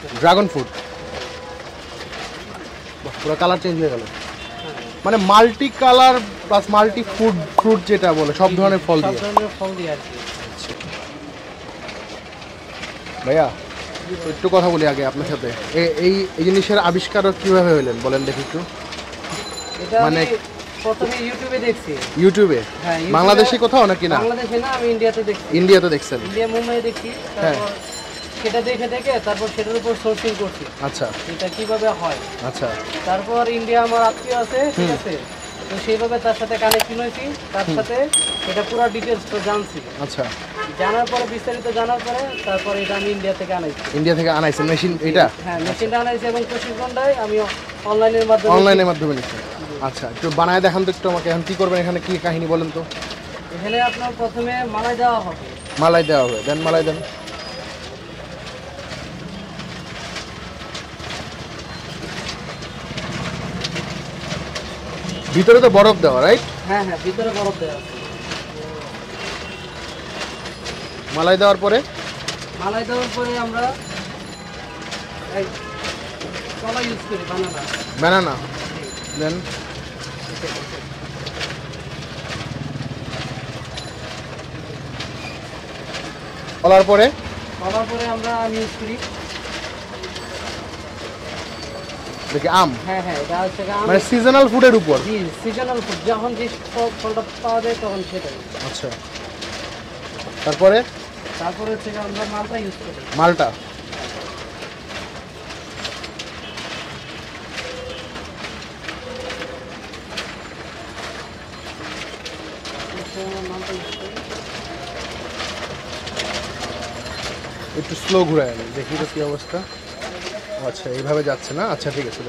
করি। Dragon fruit, পুরো colour change হয়ে গেল। মানে multi colour plus multi fruit যেটা বলে, সব ধরনের ফল দিয়ে। সব ধরনের ফল দিয়ে আর কি। ভাইয়া একটু কথা বলি আগে আপনার সাথে, এই জিনিসের আবিষ্কার কিভাবে হলেন বলেন দেখি একটু। এটা মানে প্রথমে ইউটিউবে দেখছি। ইউটিউবে? হ্যাঁ। বাংলাদেশে কোথাও নাকি? না, বাংলাদেশে না, আমি ইন্ডিয়াতে দেখছি। ইন্ডিয়াতে দেখছেন? ইন্ডিয়া, মুম্বাইয়ে দেখছি। তারপর সেটা দেখে তারপর সেটার উপর সোর্সিং করছি। আচ্ছা, এটা কিভাবে হয়। আচ্ছা। তারপর ইন্ডিয়া আমার আত্মীয় আছে, ঠিক আছে, তো সেইভাবে তার সাথে কানেকশন হয়েছি, তার সাথে এটা পুরো ডিটেলস তো জানছি। আচ্ছা, জানার পরে বিস্তারিত জানার পরে তারপর এটা আমি ইন্ডিয়া থেকে আনাইছি। ইন্ডিয়া থেকে আনাইছেন মেশিন এটা? হ্যাঁ, মেশিনটা আনাইছি এবং প্রশিক্ষণটাই আমি অনলাইনের মাধ্যমে নিচ্ছি। আচ্ছা, একটু বানায় দেখান তো একটু আমাকে। এখন কি করবেন এখানে, কি কাহিনী বলেন তো। এখানে আপনার প্রথমে মালাই দেওয়া হবে। মালাই দেওয়া হবে, দেন মালাই দেন। ভিতরে তো বরফ দেওয়া, রাইট? হ্যাঁ হ্যাঁ, ভিতরে বরফ দেওয়া আছে। মালাই দেওয়ার পরে আমরা কলা ইউজ করি, বানানা। দেন কলার পরে আমরা ইউজ করি দেখি আম। হ্যাঁ হ্যাঁ, এটা হচ্ছে আম। মানে সিজনাল ফুডের উপর? জি, সিজনাল ফুড, যখন যে ফলটা পাওয়া যায় তখন সেটাই। আচ্ছা, তারপরে হচ্ছে আমরা মালটা ইউজ করি। মালটা। একটু স্লো ঘুরায় দেখি তো কি অবস্থা। আচ্ছা, এইভাবে যাচ্ছে না? আচ্ছা, ঠিক আছে।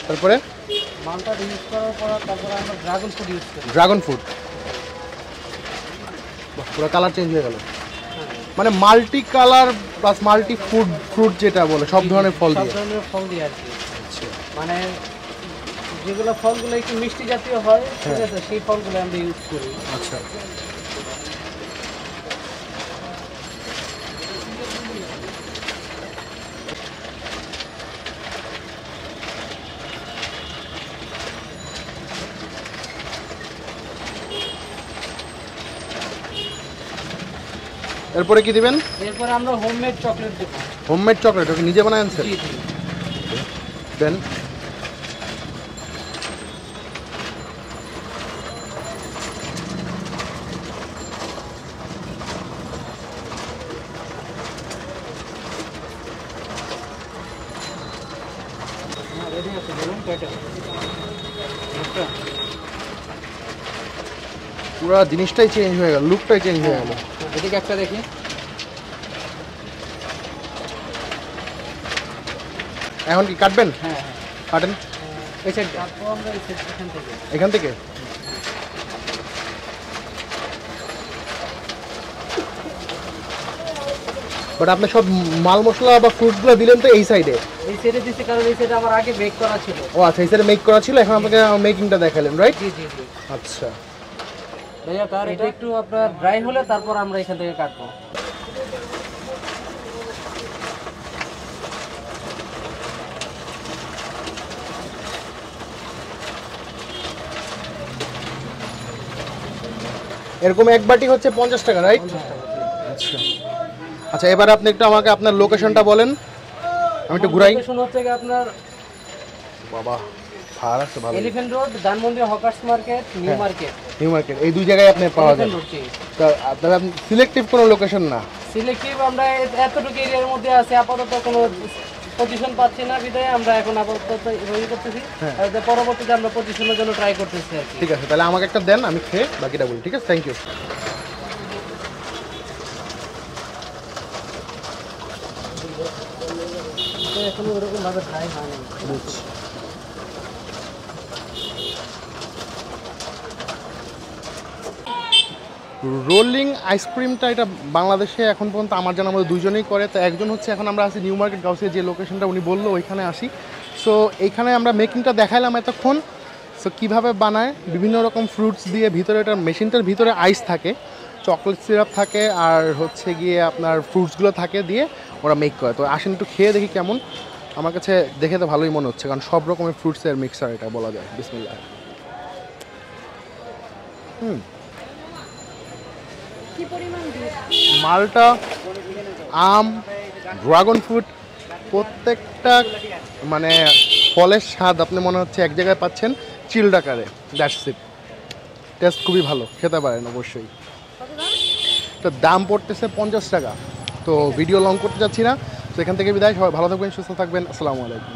তারপরে মালটা ইউজ করার পর তারপরে আমরা ড্রাগন ফ্রুট ইউজ করি। ড্রাগন ফ্রুট, পুরো কালার চেঞ্জ হয়ে গেল। মানে multi colour plus multi fruit যেটা বলে, সব ধরনের ফল দিয়ে। সব ধরনের ফল দিয়ে আর কি। মানে যেগুলো ফলগুলো একটু মিষ্টি জাতীয় হয়, ঠিক আছে, সেই ফলগুলো আমরা ইউজ করি। আচ্ছা, এরপরে কি দিবেন? এরপরে আমরা হোমমেড চকলেট দেব। Homemade chocolate? ওকে নিজে বানায় আনছেন? জি জি। দেন রেডি আছে, বলুন কয়টা? পুরো জিনিসটাই চেঞ্জ হয়ে গেল, লুকটাই চেঞ্জ হয়ে গেল। এদিকে একটা দেখি। এখন কি কাটবেন? হ্যাঁ কাটেন। এই সাইড কাটবো আমরা, এই সাইড এখান থেকে। বাট আপনি সব মাল মশলা বা ফ্রুটসগুলো দিলেন তো এই সাইডে? এই সাইডে দিছি কারণ এই সাইডে আমার আগে বেক করা ছিল। ও আচ্ছা, এই সাইডে মেক করা ছিল, এখন আপনাকে মেকিংটা দেখালেন, রাইট? জি জি জি। আচ্ছা ভাইয়া, তার এটা একটু আপনার ড্রাই হলে তারপর আমরা এখান থেকে কাটবো। এরকম এক বাটি হচ্ছে 50 টাকা, রাইট? আচ্ছা আচ্ছা, এবার আপনি একটু আমাকে আপনার লোকেশনটা বলেন, আমি একটু ঘুরাই। লোকেশন হচ্ছে আপনার বাবা ভাড়া আছে ভালো। Elephant road, Dhanmondi hawkers market, new market. New market, এই দুই জায়গায় আপনি পাওয়া যায়। তো আপনারা সিলেক্টিভ কোনো লোকেশন না? সিলেক্টিভ আমরা এতটুকু এরিয়ার মধ্যে আছে, আপাতত কোনো পজিশন পাচ্ছি না, বিধায় আমরা এখন আপাতত রই করতেছি। আর পরবর্তীতে আমরা পজিশনের জন্য ট্রাই করতেছি আর কি। ঠিক আছে, তাহলে আমাকে একটা দেন, আমি খেয়ে বাকিটা বলি। ঠিক আছে, থ্যাংক ইউ। এখনো ওরকম ভাবে ট্রাই হয় না। বুঝছি। রোলিং আইসক্রিমটা এটা বাংলাদেশে এখন পর্যন্ত আমার জানা মতো দুজনেই করে। তো একজন হচ্ছে, এখন আমরা আছি নিউ মার্কেট গাউসে, যে লোকেশনটা উনি বললো ওইখানে আসি। সো এইখানে আমরা মেকিংটা দেখাইলাম এতক্ষণ। সো কীভাবে বানায়, বিভিন্ন রকম ফ্রুটস দিয়ে, ভিতরে এটা মেশিনটার ভিতরে আইস থাকে, চকলেট সিরাপ থাকে, আর হচ্ছে গিয়ে আপনার ফ্রুটসগুলো থাকে, দিয়ে ওরা মেক করে। তো আসেন একটু খেয়ে দেখি কেমন। আমার কাছে দেখে তো ভালোই মনে হচ্ছে, কারণ সব রকমের ফ্রুটসের মিক্সার এটা বলা যায়। বিসমিল্লাহ। মালটা, আম, ড্রাগন ফ্রুট, প্রত্যেকটা মানে ফলের স্বাদ আপনি মনে হচ্ছে এক জায়গায় পাচ্ছেন চিল্ড আকারে। That's it. টেস্ট খুবই ভালো, খেতে পারেন অবশ্যই। তো দাম পড়তেছে 50 টাকা। তো ভিডিও লং করতে যাচ্ছি না, তো এখান থেকে বিদায়। সবাই ভালো থাকবেন, সুস্থ থাকবেন। আসসালামু আলাইকুম।